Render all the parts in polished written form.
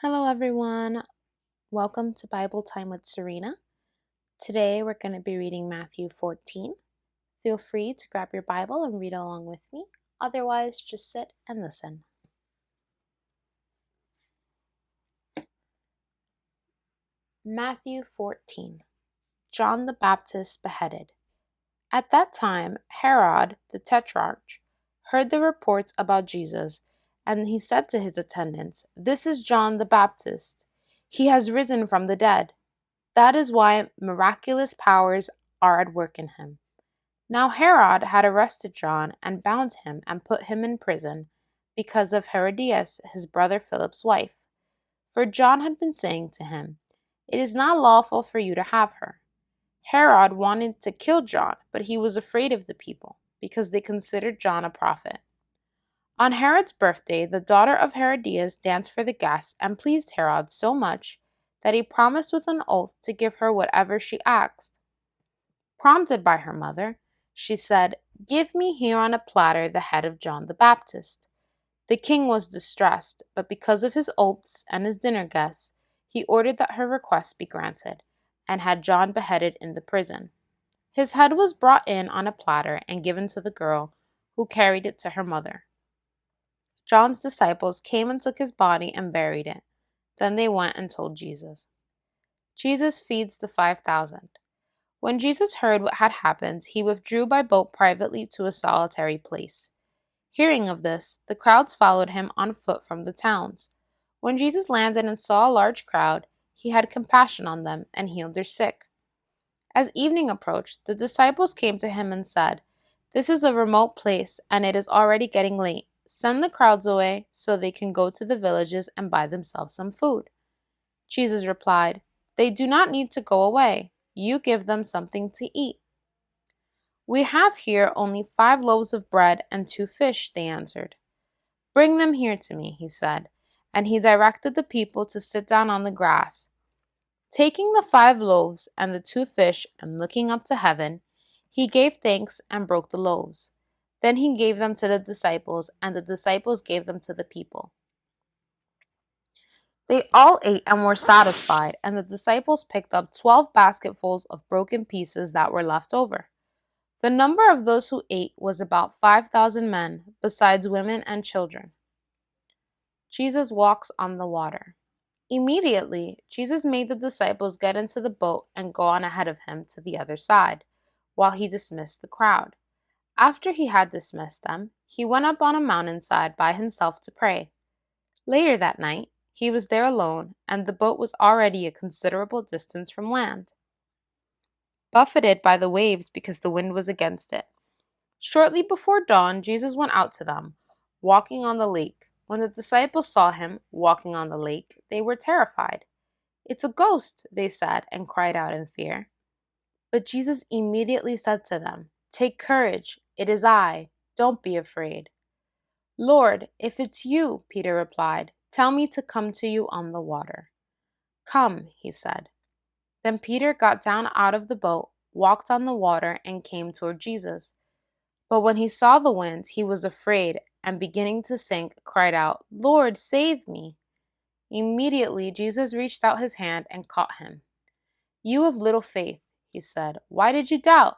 Hello, everyone. Welcome to Bible Time with Sarinna. Today we're going to be reading Matthew 14. Feel free to grab your Bible and read along with me. Otherwise, just sit and listen. Matthew 14. John the Baptist beheaded. At that time, Herod, the tetrarch, heard the reports about Jesus, and he said to his attendants, "This is John the Baptist. He has risen from the dead. That is why miraculous powers are at work in him." Now Herod had arrested John and bound him and put him in prison because of Herodias, his brother Philip's wife. For John had been saying to him, "It is not lawful for you to have her." Herod wanted to kill John, but he was afraid of the people, because they considered John a prophet. On Herod's birthday, the daughter of Herodias danced for the guests and pleased Herod so much that he promised with an oath to give her whatever she asked. Prompted by her mother, she said, "Give me here on a platter the head of John the Baptist." The king was distressed, but because of his oaths and his dinner guests, he ordered that her request be granted, and had John beheaded in the prison. His head was brought in on a platter and given to the girl, who carried it to her mother. John's disciples came and took his body and buried it. Then they went and told Jesus. Jesus feeds the 5,000. When Jesus heard what had happened, he withdrew by boat privately to a solitary place. Hearing of this, the crowds followed him on foot from the towns. When Jesus landed and saw a large crowd, he had compassion on them and healed their sick. As evening approached, the disciples came to him and said, "This is a remote place, and it is already getting late. Send the crowds away so they can go to the villages and buy themselves some food." Jesus replied, "They do not need to go away. You give them something to eat." "We have here only 5 loaves of bread and 2 fish," they answered. "Bring them here to me," he said, and he directed the people to sit down on the grass. Taking the 5 loaves and the 2 fish and looking up to heaven, he gave thanks and broke the loaves. Then he gave them to the disciples, and the disciples gave them to the people. They all ate and were satisfied, and the disciples picked up 12 basketfuls of broken pieces that were left over. The number of those who ate was about 5,000 men, besides women and children. Jesus walks on the water. Immediately, Jesus made the disciples get into the boat and go on ahead of him to the other side, while he dismissed the crowd. After he had dismissed them, he went up on a mountainside by himself to pray. Later that night, he was there alone, and the boat was already a considerable distance from land, buffeted by the waves because the wind was against it. Shortly before dawn, Jesus went out to them, walking on the lake. When the disciples saw him walking on the lake, they were terrified. "It's a ghost," they said, and cried out in fear. But Jesus immediately said to them, "Take courage, it is I. Don't be afraid." "Lord, if it's you," Peter replied, "tell me to come to you on the water." "Come," he said. Then Peter got down out of the boat, walked on the water, and came toward Jesus. But when he saw the wind, he was afraid, and beginning to sink, cried out, "Lord, save me." Immediately Jesus reached out his hand and caught him. "You of little faith," he said, "why did you doubt?"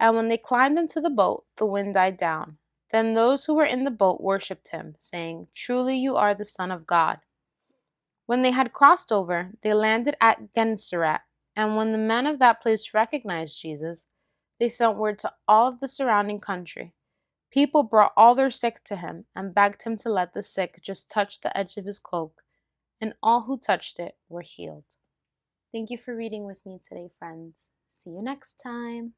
And when they climbed into the boat, the wind died down. Then those who were in the boat worshipped him, saying, "Truly you are the Son of God." When they had crossed over, they landed at Gennesaret, and when the men of that place recognized Jesus, they sent word to all of the surrounding country. People brought all their sick to him and begged him to let the sick just touch the edge of his cloak, and all who touched it were healed. Thank you for reading with me today, friends. See you next time.